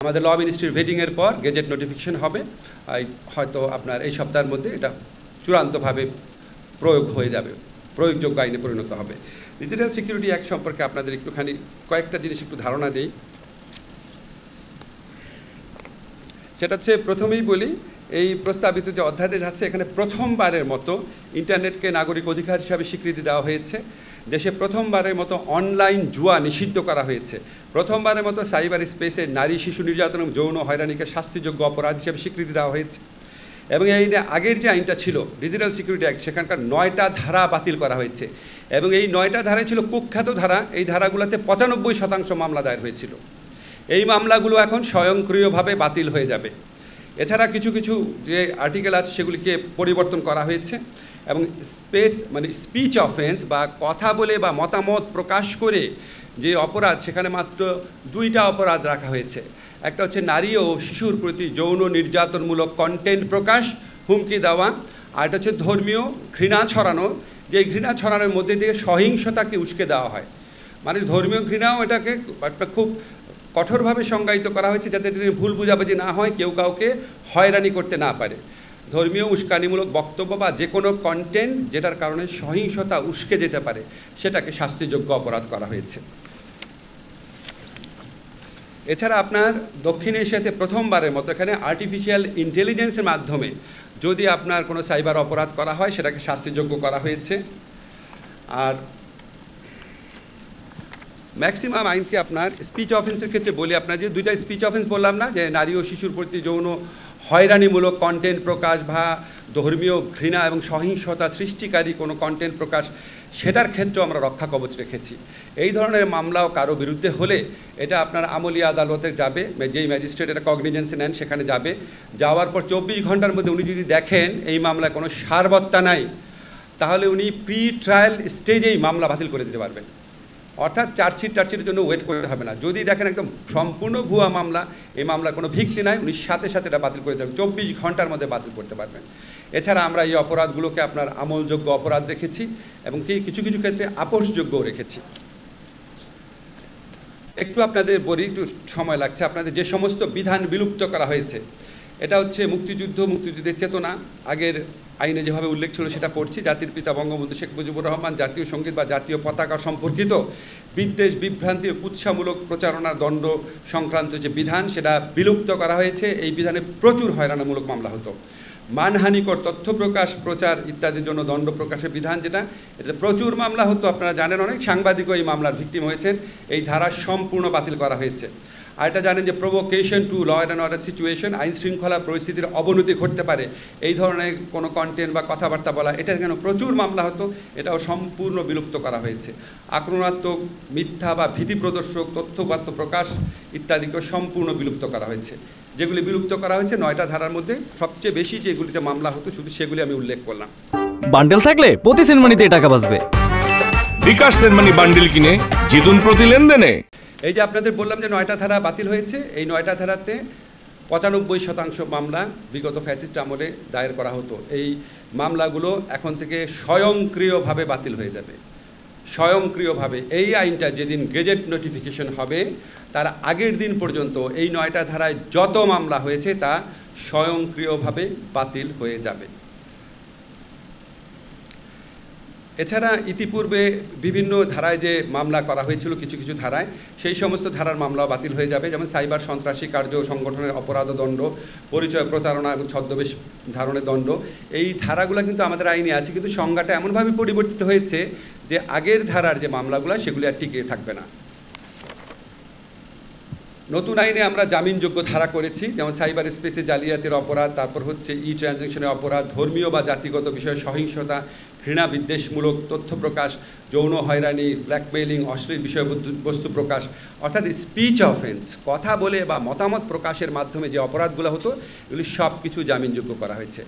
আমাদের ল মিনিস্ট্রির ভেটিংয়ের পর gazette notification হবে, হয়তো আপনার এই সপ্তাহের মধ্যে এটা চূড়ান্তভাবে প্রয়োগ হয়ে যাবে, প্রয়োগযোগ্য আইনে পরিণত হবে। ডিজিটাল সিকিউরিটি অ্যাক্ট সম্পর্কে আপনাদের একটুখানি কয়েকটা জিনিস একটু ধারণা দেই। সেটা হচ্ছে, প্রথমেই বলি, এই প্রস্তাবিত যে অধ্যাদেশ আছে এখানে প্রথমবারের মতো ইন্টারনেটকে নাগরিক অধিকার হিসাবে স্বীকৃতি দেওয়া হয়েছে। দেশে প্রথমবারের মতো অনলাইন জুয়া নিষিদ্ধ করা হয়েছে। প্রথমবারের মতো সাইবার স্পেসে নারী শিশু নির্যাতন এবং যৌন হয়রানিকে শাস্তিযোগ্য অপরাধ হিসেবে স্বীকৃতি দেওয়া হয়েছে। এবং এই আগের যে আইনটা ছিল ডিজিটাল সিকিউরিটি অ্যাক্ট, সেখানকার 9টা ধারা বাতিল করা হয়েছে। এবং এই 9টা ধারায় ছিল কুখ্যাত ধারা। এই ধারাগুলোতে 95% মামলা দায়ের হয়েছিল। এই মামলাগুলো এখন স্বয়ংক্রিয়ভাবে বাতিল হয়ে যাবে। এছাড়া কিছু কিছু যে আর্টিকেল আছে সেগুলিকে পরিবর্তন করা হয়েছে এবং স্পিচ অফেন্স বা কথা বলে বা মতামত প্রকাশ করে যে অপরাধ, সেখানে মাত্র 2টা অপরাধ রাখা হয়েছে। একটা হচ্ছে নারী ও শিশুর প্রতি যৌন নির্যাতনমূলক কন্টেন্ট প্রকাশ, হুমকি দেওয়া, আর একটা হচ্ছে ধর্মীয় ঘৃণা ছড়ানো, যে ঘৃণা ছড়ানোর মধ্যে দিয়ে সহিংসতাকে উস্কে দেওয়া হয়। মানে ধর্মীয় ঘৃণাও এটাকে একটা খুব কঠোরভাবে সংজ্ঞায়িত করা হয়েছে, যাতে ভুল বুঝাবুঝি না হয়, কেউ কাউকে হয়রানি করতে না পারে। ধর্মীয় উস্কানিমূলক বক্তব্য বা যে কোনো কন্টেন্ট যেটার কারণে সহিংসতা উস্কে যেতে পারে, সেটাকে শাস্তিযোগ্য অপরাধ করা হয়েছে। এছাড়া আপনার দক্ষিণ এশিয়াতে প্রথমবারের মতো এখানে আর্টিফিশিয়াল ইন্টেলিজেন্সের মাধ্যমে যদি আপনার কোনো সাইবার অপরাধ করা হয়, সেটাকে শাস্তিযোগ্য করা হয়েছে। আর ম্যাক্সিমাম আইনকে আপনার স্পিচ অফেন্সের ক্ষেত্রে বলি, আপনার যে 2টা স্পিচ অফেন্স বললাম না, যে নারী ও শিশুর প্রতি যৌন হয়রানিমূলক কন্টেন্ট প্রকাশ বা ধর্মীয় ঘৃণা এবং সহিংসতা সৃষ্টিকারী কোনো কন্টেন্ট প্রকাশ, সেটার ক্ষেত্রেও আমরা রক্ষা কবচ রেখেছি। এই ধরনের মামলাও কারো বিরুদ্ধে হলে এটা আপনার আমলি আদালতে যাবে, যেই ম্যাজিস্ট্রেট এটা কগনিজেন্সে নেন সেখানে যাবে। যাওয়ার পর 24 ঘন্টার মধ্যে উনি যদি দেখেন এই মামলায় কোনো সারবত্তা নাই, তাহলে উনি প্রি ট্রায়াল স্টেজেই মামলা বাতিল করে দিতে পারবেন। অর্থাৎ চার্জশিটের জন্য ওয়েট করতে হবে না। যদি দেখেন একদম সম্পূর্ণ ভুয়া মামলা, এই মামলার কোনো ভিত্তি নাই, উনি সাথে সাথে এটা বাতিল করে দেবেন, 24 ঘন্টার মধ্যে বাতিল করতে পারবেন। এছাড়া আমরা এই অপরাধগুলোকে আপনার আমলযোগ্য অপরাধ রেখেছি এবং কিছু কিছু ক্ষেত্রে আপোষযোগ্যও রেখেছি। একটু আপনাদের বলি, একটু সময় লাগছে। আপনাদের যে সমস্ত বিধান বিলুপ্ত করা হয়েছে, এটা হচ্ছে মুক্তিযুদ্ধের চেতনা, আগের আইনে যেভাবে উল্লেখ ছিল সেটা পড়ছি। জাতির পিতা বঙ্গবন্ধু শেখ মুজিবুর রহমান জাতীয় সঙ্গীত বা জাতীয় পতাকা সম্পর্কিত বিদ্বেষ, বিভ্রান্তি ও কুৎসামূলক প্রচারণার দণ্ড সংক্রান্ত যে বিধান, সেটা বিলুপ্ত করা হয়েছে। এই বিধানে প্রচুর হয়রানিমূলক মামলা হতো। মানহানিকর তথ্য প্রকাশ, প্রচার ইত্যাদির জন্য দণ্ড প্রকাশের বিধান, এটাতে প্রচুর মামলা হতো। আপনারা জানেন, অনেক সাংবাদিকও এই মামলার ভিকটিম হয়েছেন। এই ধারা সম্পূর্ণ বাতিল করা হয়েছে। আর এটা জানেন যে provocation to law and order situation, আইন শৃঙ্খলা পরিস্থিতির অবনতি ঘটতে পারে, এই ধরনের কোনো কন্টেন্ট বা কথাবার্তা বলা, এটা কেন প্রচুর মামলা হতো, এটাও সম্পূর্ণ বিলুপ্ত করা হয়েছে। আক্রমণাত্মক, মিথ্যা বা ভীতি প্রদর্শক তথ্যপাত্র প্রকাশ ইত্যাদিকেও সম্পূর্ণ বিলুপ্ত করা হয়েছে। যেগুলি বিলুপ্ত করা হয়েছে 9টা ধারার মধ্যে সবচেয়ে বেশি যেগুলিতে মামলা হতো শুধু সেগুলি আমি উল্লেখ করলাম। বান্ডেল থাকলে প্রতি সেনমানিতে টাকা বাঁচবে। বিকাশ সেনমানি বান্ডেল কিনে জিতুন প্রতি লেনদেনে। এই যে আপনাদের বললাম যে 9টা ধারা বাতিল হয়েছে, এই 9টা ধারাতে 95% মামলা বিগত ফ্যাসিস্ট আমলে দায়ের করা হতো। এই মামলাগুলো এখন থেকে স্বয়ংক্রিয়ভাবে বাতিল হয়ে যাবে, স্বয়ংক্রিয়ভাবে। এই আইনটা যেদিন গেজেট নোটিফিকেশন হবে তার আগের দিন পর্যন্ত এই 9টা ধারায় যত মামলা হয়েছে তা স্বয়ংক্রিয়ভাবে বাতিল হয়ে যাবে। এছাড়া ইতিপূর্বে বিভিন্ন ধারায় যে মামলা করা হয়েছিল, কিছু কিছু ধারায়, সেই সমস্ত ধারার মামলাও বাতিল হয়ে যাবে। যেমন সাইবার সন্ত্রাসী কার্য সংগঠনের অপরাধ দণ্ড, পরিচয় প্রতারণা এবং ছদ্মবেশ ধারণের দণ্ড, এই ধারাগুলো কিন্তু আমাদের আইনে আছে, কিন্তু সংজ্ঞাটা এমনভাবে পরিবর্তিত হয়েছে যে আগের ধারার যে মামলাগুলো সেগুলি আর টিকে থাকবে না। নতুন আইনে আমরা জামিনযোগ্য ধারা করেছি, যেমন সাইবার স্পেসে জালিয়াতির অপরাধ, তারপর হচ্ছে ট্রানজ্যাকশনের অপরাধ, ধর্মীয় বা জাতিগত বিষয়ে সহিংসতা, ঘৃণা বিদ্বেষমূলক তথ্য প্রকাশ, যৌন হয়রানি, ব্ল্যাকমেইলিং, অশ্লীল বিষয়বস্তু প্রকাশ, অর্থাৎ স্পিচ অফেন্স, কথা বলে বা মতামত প্রকাশের মাধ্যমে যে অপরাধগুলো হতো এগুলি সব কিছু জামিনযোগ্য করা হয়েছে।